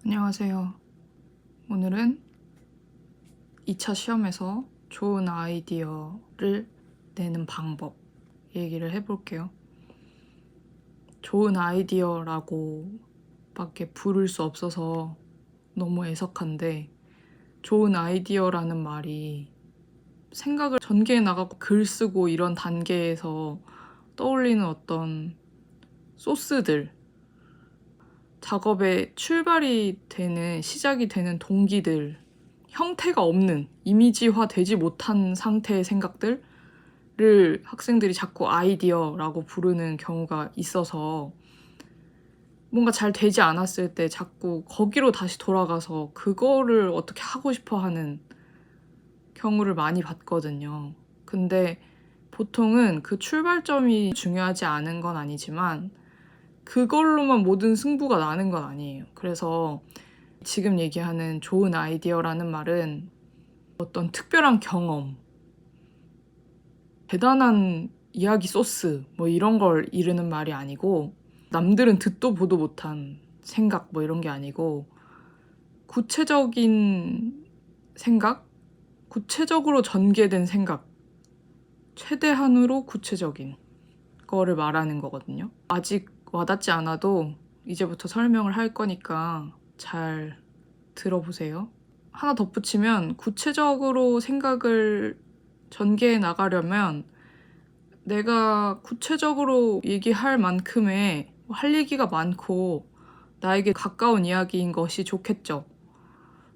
안녕하세요. 오늘은 2차 시험에서 좋은 아이디어를 내는 방법 얘기를 해볼게요. 좋은 아이디어라고 밖에 부를 수 없어서 너무 애석한데, 좋은 아이디어라는 말이 생각을 전개해 나가고 글 쓰고 이런 단계에서 떠올리는 어떤 소스들, 작업의 출발이 되는, 시작이 되는 동기들, 형태가 없는, 이미지화 되지 못한 상태의 생각들을 학생들이 자꾸 아이디어라고 부르는 경우가 있어서, 뭔가 잘 되지 않았을 때 자꾸 거기로 다시 돌아가서 그거를 어떻게 하고 싶어 하는 경우를 많이 봤거든요. 근데 보통은 그 출발점이 중요하지 않은 건 아니지만 그걸로만 모든 승부가 나는 건 아니에요. 그래서 지금 얘기하는 좋은 아이디어라는 말은 어떤 특별한 경험, 대단한 이야기 소스 뭐 이런 걸 이르는 말이 아니고, 남들은 듣도 보도 못한 생각 뭐 이런 게 아니고, 구체적인 생각, 구체적으로 전개된 생각, 최대한으로 구체적인 거를 말하는 거거든요. 아직 와닿지 않아도 이제부터 설명을 할 거니까 잘 들어보세요. 하나 덧붙이면, 구체적으로 생각을 전개해 나가려면 내가 구체적으로 얘기할 만큼의 할 얘기가 많고 나에게 가까운 이야기인 것이 좋겠죠.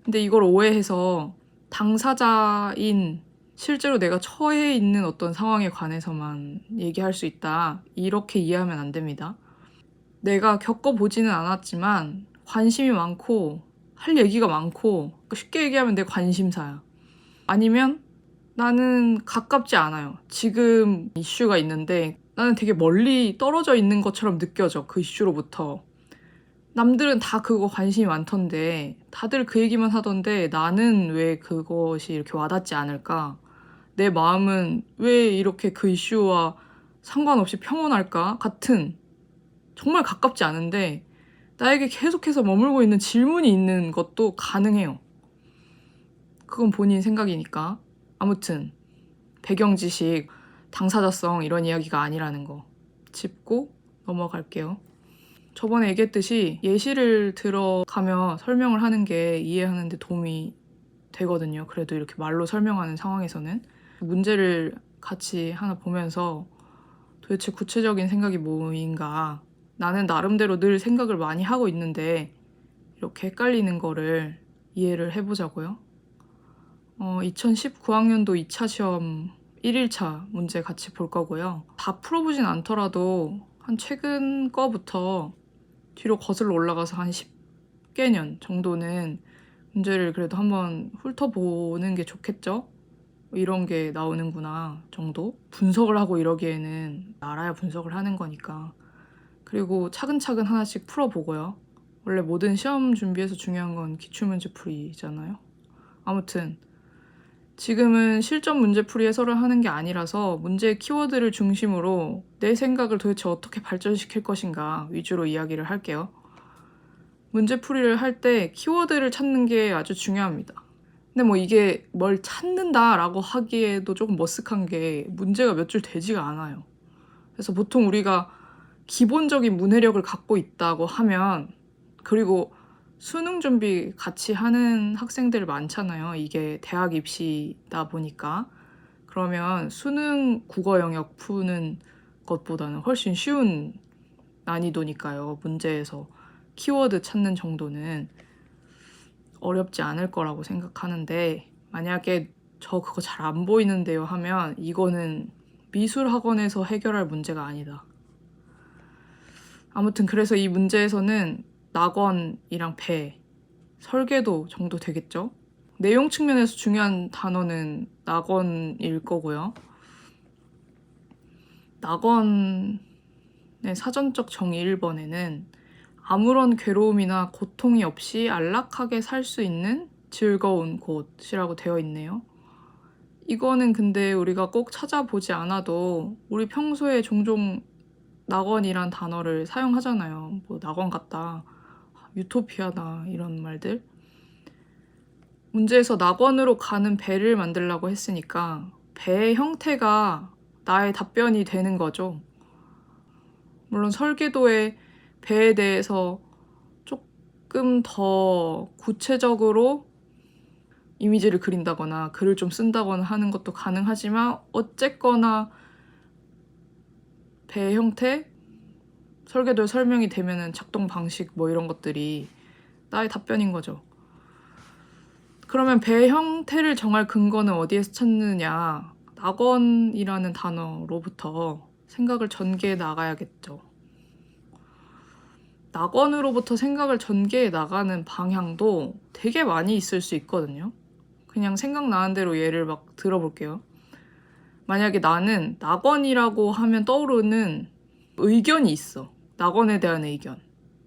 근데 이걸 오해해서 당사자인, 실제로 내가 처해 있는 어떤 상황에 관해서만 얘기할 수 있다, 이렇게 이해하면 안 됩니다. 내가 겪어보지는 않았지만 관심이 많고 할 얘기가 많고, 쉽게 얘기하면 내 관심사야. 아니면 나는 가깝지 않아요. 지금 이슈가 있는데 나는 되게 멀리 떨어져 있는 것처럼 느껴져, 그 이슈로부터. 남들은 다 그거 관심이 많던데, 다들 그 얘기만 하던데 나는 왜 그것이 이렇게 와닿지 않을까? 내 마음은 왜 이렇게 그 이슈와 상관없이 평온할까? 같은, 정말 가깝지 않은데 나에게 계속해서 머물고 있는 질문이 있는 것도 가능해요. 그건 본인 생각이니까. 아무튼 배경 지식, 당사자성 이런 이야기가 아니라는 거 짚고 넘어갈게요. 저번에 얘기했듯이 예시를 들어가며 설명을 하는 게 이해하는 데 도움이 되거든요. 그래도 이렇게 말로 설명하는 상황에서는 문제를 같이 하나 보면서 도대체 구체적인 생각이 뭐인가, 나는 나름대로 늘 생각을 많이 하고 있는데 이렇게 헷갈리는 거를 이해를 해보자고요. 2019학년도 2차 시험 1일차 문제 같이 볼 거고요. 다 풀어보진 않더라도 한 최근 거부터 뒤로 거슬러 올라가서 한 10개년 정도는 문제를 그래도 한번 훑어보는 게 좋겠죠? 이런 게 나오는구나 정도? 분석을 하고 이러기에는 알아야 분석을 하는 거니까. 그리고 차근차근 하나씩 풀어보고요. 원래 모든 시험 준비에서 중요한 건 기출문제 풀이잖아요. 아무튼 지금은 실전 문제풀이 해설을 하는 게 아니라서 문제의 키워드를 중심으로 내 생각을 도대체 어떻게 발전시킬 것인가 위주로 이야기를 할게요. 문제풀이를 할 때 키워드를 찾는 게 아주 중요합니다. 근데 뭐 이게 뭘 찾는다라고 하기에도 조금 머쓱한 게, 문제가 몇 줄 되지가 않아요. 그래서 보통 우리가 기본적인 문해력을 갖고 있다고 하면, 그리고 수능 준비 같이 하는 학생들 많잖아요. 이게 대학 입시다 보니까. 그러면 수능 국어 영역 푸는 것보다는 훨씬 쉬운 난이도니까요. 문제에서 키워드 찾는 정도는 어렵지 않을 거라고 생각하는데, 만약에 저 그거 잘 안 보이는데요 하면 이거는 미술 학원에서 해결할 문제가 아니다. 아무튼 그래서 이 문제에서는 낙원이랑 배, 설계도 정도 되겠죠? 내용 측면에서 중요한 단어는 낙원일 거고요. 낙원의 사전적 정의 1번에는 아무런 괴로움이나 고통이 없이 안락하게 살 수 있는 즐거운 곳이라고 되어 있네요. 이거는 근데 우리가 꼭 찾아보지 않아도 우리 평소에 종종 낙원이란 단어를 사용하잖아요. 뭐 낙원 같다, 유토피아다 이런 말들. 문제에서 낙원으로 가는 배를 만들려고 했으니까 배의 형태가 나의 답변이 되는 거죠. 물론 설계도에 배에 대해서 조금 더 구체적으로 이미지를 그린다거나 글을 좀 쓴다거나 하는 것도 가능하지만 어쨌거나 배의 형태, 설계도에 설명이 되면은 작동 방식 뭐 이런 것들이 나의 답변인 거죠. 그러면 배의 형태를 정할 근거는 어디에서 찾느냐? 낙원이라는 단어로부터 생각을 전개해 나가야겠죠. 낙원으로부터 생각을 전개해 나가는 방향도 되게 많이 있을 수 있거든요. 그냥 생각나는 대로 예를 막 들어볼게요. 만약에 나는 낙원이라고 하면 떠오르는 의견이 있어. 낙원에 대한 의견.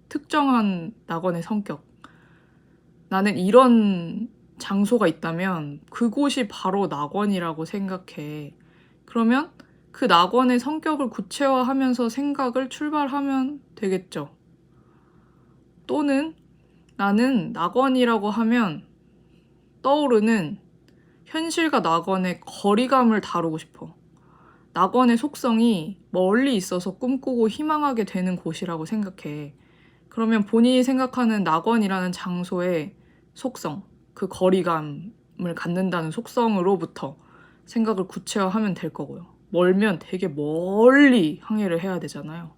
특정한 낙원의 성격. 나는 이런 장소가 있다면 그곳이 바로 낙원이라고 생각해. 그러면 그 낙원의 성격을 구체화하면서 생각을 출발하면 되겠죠. 또는 나는 낙원이라고 하면 떠오르는 현실과 낙원의 거리감을 다루고 싶어. 낙원의 속성이 멀리 있어서 꿈꾸고 희망하게 되는 곳이라고 생각해. 그러면 본인이 생각하는 낙원이라는 장소의 속성, 그 거리감을 갖는다는 속성으로부터 생각을 구체화하면 될 거고요. 멀면 되게 멀리 항해를 해야 되잖아요.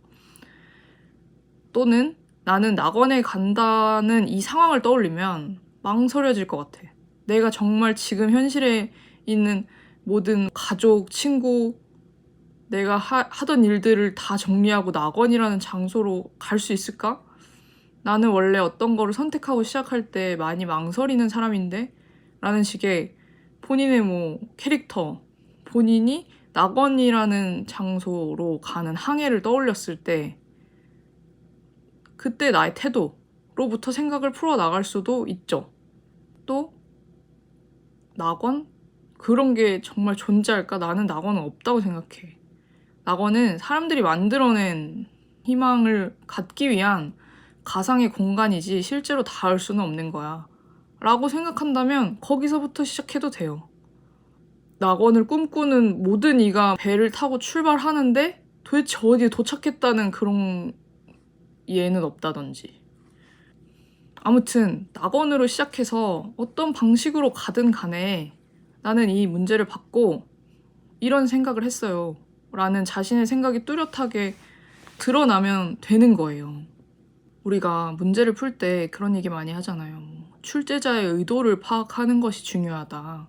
또는 나는 낙원에 간다는 이 상황을 떠올리면 망설여질 것 같아. 내가 정말 지금 현실에 있는 모든 가족, 친구, 내가 하던 일들을 다 정리하고 낙원이라는 장소로 갈 수 있을까? 나는 원래 어떤 거를 선택하고 시작할 때 많이 망설이는 사람인데? 라는 식의 본인의 뭐 캐릭터, 본인이 낙원이라는 장소로 가는 항해를 떠올렸을 때 그때 나의 태도로부터 생각을 풀어나갈 수도 있죠. 또 낙원? 그런 게 정말 존재할까? 나는 낙원은 없다고 생각해. 낙원은 사람들이 만들어낸 희망을 갖기 위한 가상의 공간이지 실제로 닿을 수는 없는 거야. 라고 생각한다면 거기서부터 시작해도 돼요. 낙원을 꿈꾸는 모든 이가 배를 타고 출발하는데 도대체 어디에 도착했다는 그런 예는 없다든지. 아무튼 낙원으로 시작해서 어떤 방식으로 가든 간에 나는 이 문제를 받고 이런 생각을 했어요. 라는 자신의 생각이 뚜렷하게 드러나면 되는 거예요. 우리가 문제를 풀 때 그런 얘기 많이 하잖아요. 출제자의 의도를 파악하는 것이 중요하다.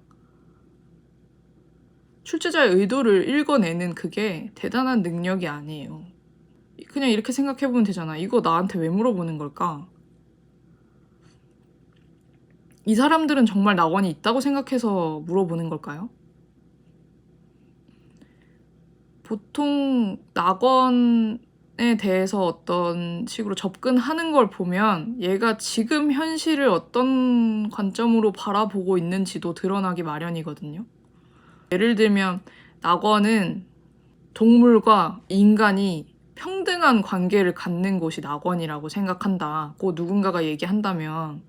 출제자의 의도를 읽어내는 그게 대단한 능력이 아니에요. 그냥 이렇게 생각해보면 되잖아. 이거 나한테 왜 물어보는 걸까? 이 사람들은 정말 낙원이 있다고 생각해서 물어보는 걸까요? 보통 낙원에 대해서 어떤 식으로 접근하는 걸 보면 얘가 지금 현실을 어떤 관점으로 바라보고 있는지도 드러나기 마련이거든요. 예를 들면 낙원은 동물과 인간이 평등한 관계를 갖는 곳이 낙원이라고 생각한다고 누군가가 얘기한다면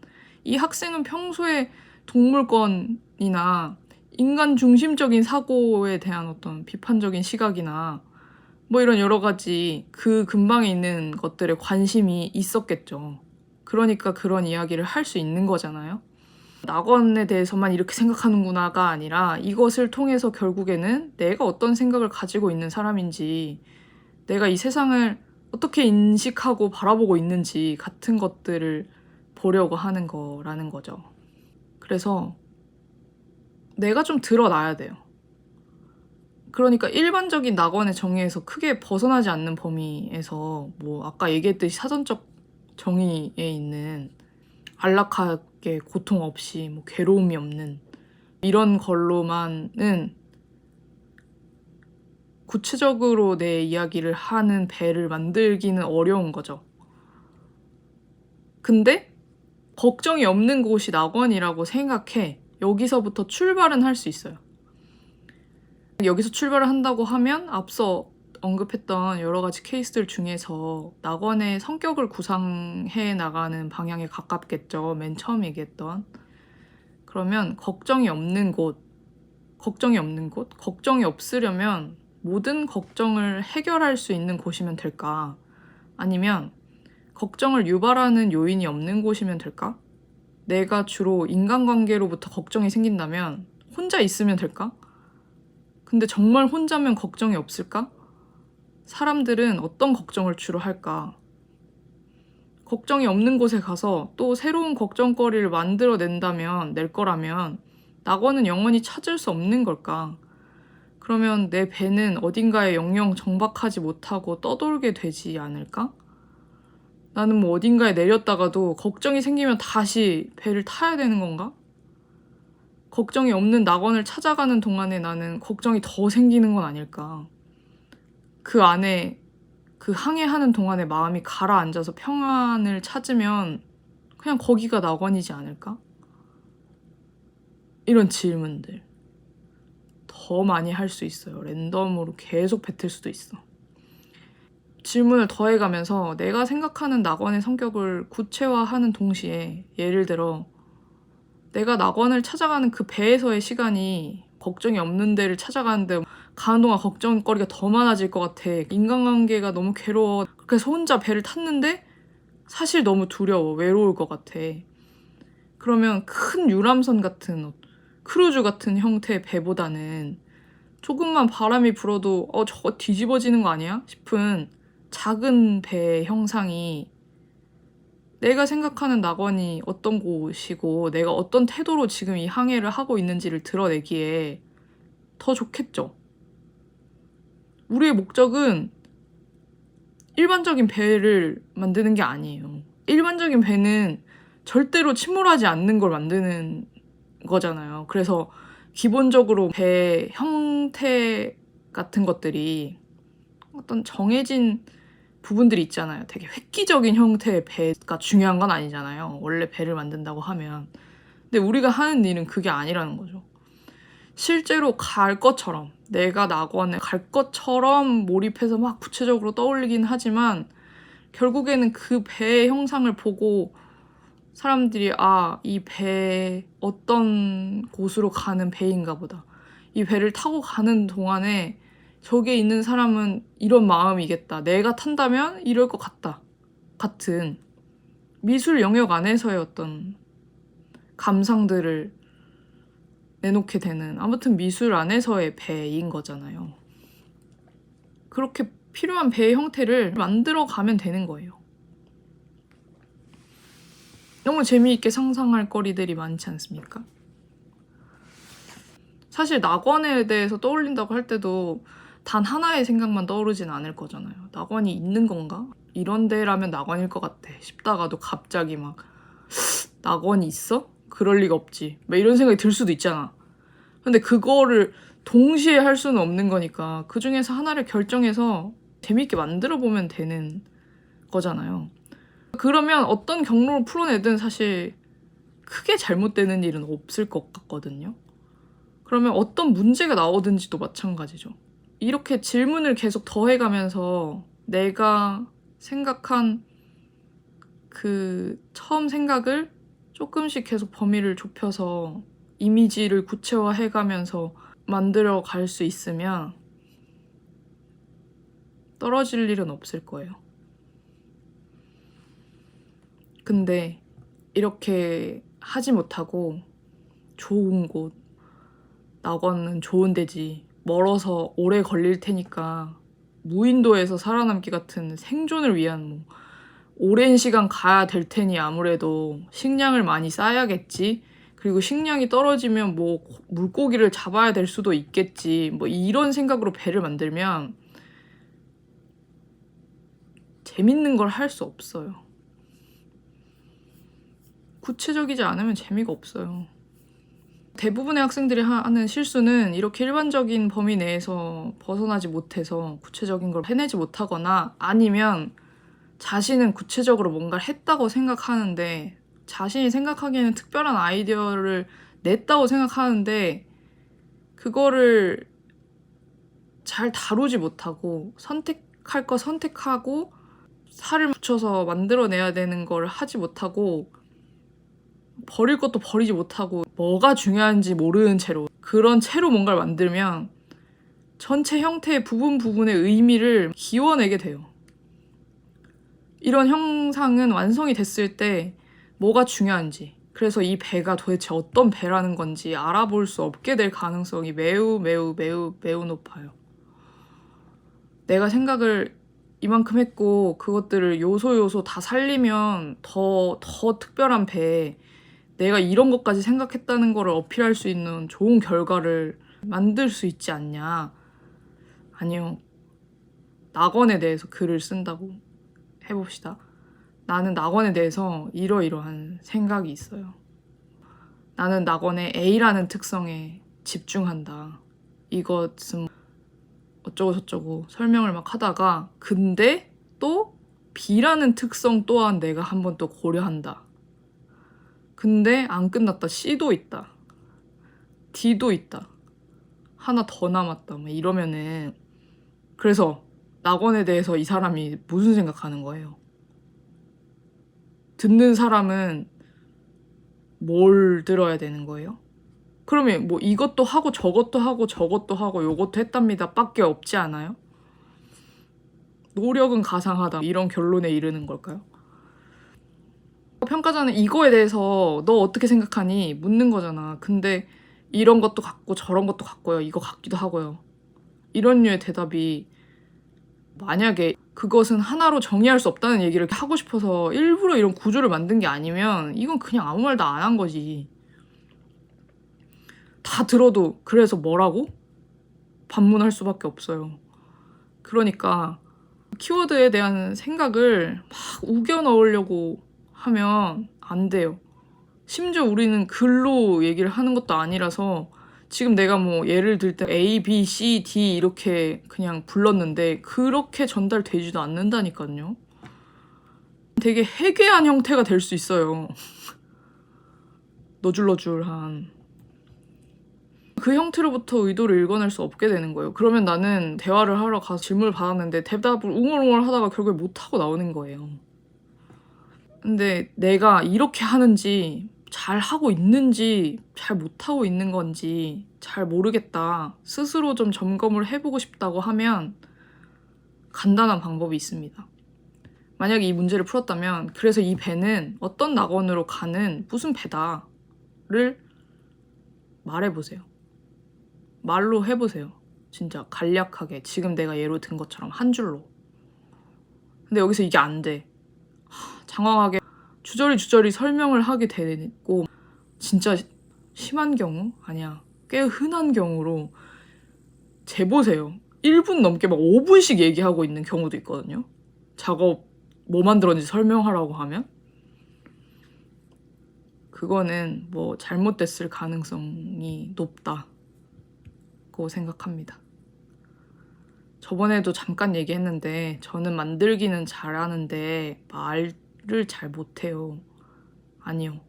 이 학생은 평소에 동물권이나 인간 중심적인 사고에 대한 어떤 비판적인 시각이나 뭐 이런 여러 가지 그 근방에 있는 것들에 관심이 있었겠죠. 그러니까 그런 이야기를 할 수 있는 거잖아요. 낙원에 대해서만 이렇게 생각하는구나가 아니라 이것을 통해서 결국에는 내가 어떤 생각을 가지고 있는 사람인지, 내가 이 세상을 어떻게 인식하고 바라보고 있는지 같은 것들을 보려고 하는 거라는 거죠. 그래서 내가 좀 드러나야 돼요. 그러니까 일반적인 낙원의 정의에서 크게 벗어나지 않는 범위에서 뭐 아까 얘기했듯이 사전적 정의에 있는 안락하게 고통 없이 뭐 괴로움이 없는 이런 걸로만은 구체적으로 내 이야기를 하는 배를 만들기는 어려운 거죠. 근데 걱정이 없는 곳이 낙원이라고 생각해. 여기서부터 출발은 할 수 있어요. 여기서 출발을 한다고 하면 앞서 언급했던 여러 가지 케이스들 중에서 낙원의 성격을 구상해 나가는 방향에 가깝겠죠. 맨 처음 얘기했던. 그러면 걱정이 없는 곳, 걱정이 없으려면 모든 걱정을 해결할 수 있는 곳이면 될까? 아니면 걱정을 유발하는 요인이 없는 곳이면 될까? 내가 주로 인간관계로부터 걱정이 생긴다면 혼자 있으면 될까? 근데 정말 혼자면 걱정이 없을까? 사람들은 어떤 걱정을 주로 할까? 걱정이 없는 곳에 가서 또 새로운 걱정거리를 낼 거라면 낙원은 영원히 찾을 수 없는 걸까? 그러면 내 배는 어딘가에 영영 정박하지 못하고 떠돌게 되지 않을까? 나는 뭐 어딘가에 내렸다가도 걱정이 생기면 다시 배를 타야 되는 건가? 걱정이 없는 낙원을 찾아가는 동안에 나는 걱정이 더 생기는 건 아닐까? 그 안에 그 항해하는 동안에 마음이 가라앉아서 평안을 찾으면 그냥 거기가 낙원이지 않을까? 이런 질문들 더 많이 할 수 있어요. 랜덤으로 계속 뱉을 수도 있어. 질문을 더해가면서 내가 생각하는 낙원의 성격을 구체화하는 동시에 예를 들어 내가 낙원을 찾아가는 그 배에서의 시간이 걱정이 없는 데를 찾아가는데 가는 동안 걱정거리가 더 많아질 것 같아. 인간관계가 너무 괴로워. 그래서 혼자 배를 탔는데 사실 너무 두려워. 외로울 것 같아. 그러면 큰 유람선 같은 크루즈 같은 형태의 배보다는 조금만 바람이 불어도 저거 뒤집어지는 거 아니야? 싶은 작은 배 형상이 내가 생각하는 낙원이 어떤 곳이고 내가 어떤 태도로 지금 이 항해를 하고 있는지를 드러내기에 더 좋겠죠. 우리의 목적은 일반적인 배를 만드는 게 아니에요. 일반적인 배는 절대로 침몰하지 않는 걸 만드는 거잖아요. 그래서 기본적으로 배 형태 같은 것들이 어떤 정해진 부분들이 있잖아요. 되게 획기적인 형태의 배가 중요한 건 아니잖아요. 원래 배를 만든다고 하면. 근데 우리가 하는 일은 그게 아니라는 거죠. 실제로 갈 것처럼 내가 낙원에 갈 것처럼 몰입해서 막 구체적으로 떠올리긴 하지만 결국에는 그 배의 형상을 보고 사람들이 이 배 어떤 곳으로 가는 배인가 보다. 이 배를 타고 가는 동안에 저기에 있는 사람은 이런 마음이겠다. 내가 탄다면 이럴 것 같다. 같은 미술 영역 안에서의 어떤 감상들을 내놓게 되는 아무튼 미술 안에서의 배인 거잖아요. 그렇게 필요한 배의 형태를 만들어 가면 되는 거예요. 너무 재미있게 상상할 거리들이 많지 않습니까? 사실 낙원에 대해서 떠올린다고 할 때도 단 하나의 생각만 떠오르진 않을 거잖아요. 낙원이 있는 건가? 이런 데라면 낙원일 것 같아 싶다가도 갑자기 막 낙원이 있어? 그럴 리가 없지. 막 이런 생각이 들 수도 있잖아. 근데 그거를 동시에 할 수는 없는 거니까 그 중에서 하나를 결정해서 재밌게 만들어 보면 되는 거잖아요. 그러면 어떤 경로를 풀어내든 사실 크게 잘못되는 일은 없을 것 같거든요. 그러면 어떤 문제가 나오든지도 마찬가지죠. 이렇게 질문을 계속 더해가면서 내가 생각한 그 처음 생각을 조금씩 계속 범위를 좁혀서 이미지를 구체화해가면서 만들어 갈 수 있으면 떨어질 일은 없을 거예요. 근데 이렇게 하지 못하고 좋은 곳, 낙원은 좋은 데지, 멀어서 오래 걸릴 테니까 무인도에서 살아남기 같은 생존을 위한 오랜 시간 가야 될 테니 아무래도 식량을 많이 쌓아야겠지. 그리고 식량이 떨어지면 물고기를 잡아야 될 수도 있겠지. 이런 생각으로 배를 만들면 재밌는 걸 할 수 없어요. 구체적이지 않으면 재미가 없어요. 대부분의 학생들이 하는 실수는 이렇게 일반적인 범위 내에서 벗어나지 못해서 구체적인 걸 해내지 못하거나 아니면 자신은 구체적으로 뭔가를 했다고 생각하는데 자신이 생각하기에는 특별한 아이디어를 냈다고 생각하는데 그거를 잘 다루지 못하고 선택할 거 선택하고 살을 붙여서 만들어내야 되는 걸 하지 못하고 버릴 것도 버리지 못하고 뭐가 중요한지 모르는 채로 그런 채로 뭔가를 만들면 전체 형태의 부분 부분의 의미를 기워내게 돼요. 이런 형상은 완성이 됐을 때 뭐가 중요한지, 그래서 이 배가 도대체 어떤 배라는 건지 알아볼 수 없게 될 가능성이 매우 매우 매우 매우 높아요. 내가 생각을 이만큼 했고 그것들을 요소 다 살리면 더 특별한 배에 내가 이런 것까지 생각했다는 거를 어필할 수 있는 좋은 결과를 만들 수 있지 않냐. 아니요. 낙원에 대해서 글을 쓴다고 해봅시다. 나는 낙원에 대해서 이러이러한 생각이 있어요. 나는 낙원의 A라는 특성에 집중한다. 이것은 어쩌고 저쩌고 설명을 막 하다가 근데 또 B라는 특성 또한 내가 한번 또 고려한다. 근데 안 끝났다. C도 있다. D도 있다. 하나 더 남았다. 막 이러면은 그래서 낙원에 대해서 이 사람이 무슨 생각하는 거예요? 듣는 사람은 뭘 들어야 되는 거예요? 그러면 뭐 이것도 하고 저것도 하고 저것도 하고 요것도 했답니다 밖에 없지 않아요? 노력은 가상하다 이런 결론에 이르는 걸까요? 평가자는 이거에 대해서 너 어떻게 생각하니? 묻는 거잖아. 근데 이런 것도 같고 저런 것도 같고요. 이거 같기도 하고요. 이런 류의 대답이 만약에 그것은 하나로 정의할 수 없다는 얘기를 하고 싶어서 일부러 이런 구조를 만든 게 아니면 이건 그냥 아무 말도 안 한 거지. 다 들어도 그래서 뭐라고? 반문할 수밖에 없어요. 그러니까 키워드에 대한 생각을 막 우겨 넣으려고 하면 안 돼요. 심지어 우리는 글로 얘기를 하는 것도 아니라서 지금 내가 뭐 예를 들 때 A, B, C, D 이렇게 그냥 불렀는데 그렇게 전달되지도 않는다니까요. 되게 해괴한 형태가 될 수 있어요. 너줄너줄한. 그 형태로부터 의도를 읽어낼 수 없게 되는 거예요. 그러면 나는 대화를 하러 가서 질문을 받았는데 대답을 웅얼웅얼 하다가 결국에 못하고 나오는 거예요. 근데 내가 이렇게 하는지 잘 하고 있는지 잘 못하고 있는 건지 잘 모르겠다. 스스로 좀 점검을 해보고 싶다고 하면 간단한 방법이 있습니다. 만약에 이 문제를 풀었다면 그래서 이 배는 어떤 낙원으로 가는 무슨 배다를 말해보세요. 말로 해보세요. 진짜 간략하게 지금 내가 예로 든 것처럼 한 줄로. 근데 여기서 이게 안 돼. 장황하게 주저리 설명을 하게 되고 진짜 심한 경우? 아니야. 꽤 흔한 경우로 재보세요. 1분 넘게 막 5분씩 얘기하고 있는 경우도 있거든요. 작업 뭐 만들었는지 설명하라고 하면 그거는 뭐 잘못됐을 가능성이 높다고 생각합니다. 저번에도 잠깐 얘기했는데 저는 만들기는 잘하는데 말을 잘 못해요. 아니요.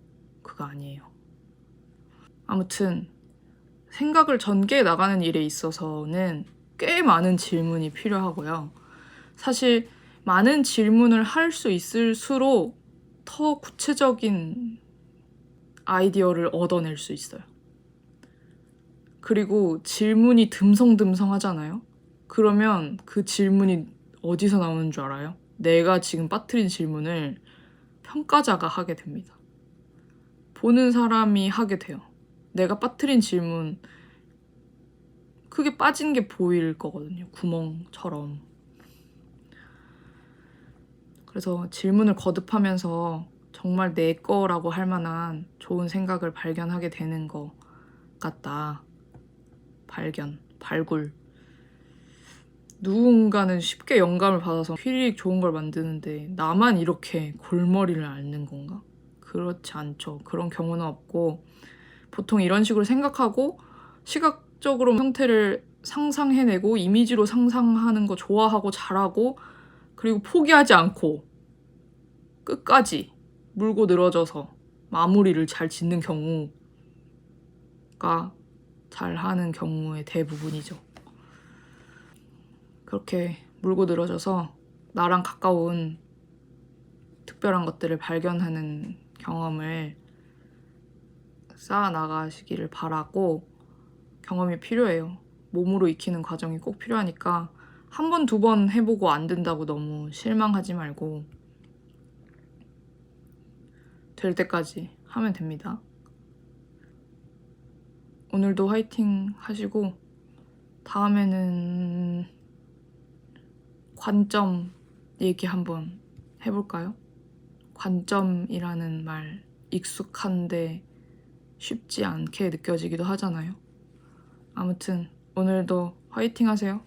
그거 아니에요. 아무튼 생각을 전개해 나가는 일에 있어서는 꽤 많은 질문이 필요하고요. 사실 많은 질문을 할 수 있을수록 더 구체적인 아이디어를 얻어낼 수 있어요. 그리고 질문이 듬성듬성 하잖아요. 그러면 그 질문이 어디서 나오는 줄 알아요? 내가 지금 빠뜨린 질문을 평가자가 하게 됩니다. 보는 사람이 하게 돼요. 내가 빠뜨린 질문 크게 빠진 게 보일 거거든요. 구멍처럼. 그래서 질문을 거듭하면서 정말 내 거라고 할 만한 좋은 생각을 발견하게 되는 것 같다. 발굴. 누군가는 쉽게 영감을 받아서 휘리릭 좋은 걸 만드는데 나만 이렇게 골머리를 앓는 건가? 그렇지 않죠. 그런 경우는 없고 보통 이런 식으로 생각하고 시각적으로 형태를 상상해내고 이미지로 상상하는 거 좋아하고 잘하고 그리고 포기하지 않고 끝까지 물고 늘어져서 마무리를 잘 짓는 경우가 잘하는 경우의 대부분이죠. 그렇게 물고 늘어져서 나랑 가까운 특별한 것들을 발견하는 경험을 쌓아 나가시기를 바라고, 경험이 필요해요. 몸으로 익히는 과정이 꼭 필요하니까 한 번, 두 번 해보고 안 된다고 너무 실망하지 말고 될 때까지 하면 됩니다. 오늘도 화이팅 하시고 다음에는 관점 얘기 한번 해볼까요? 관점이라는 말 익숙한데 쉽지 않게 느껴지기도 하잖아요. 아무튼 오늘도 화이팅 하세요.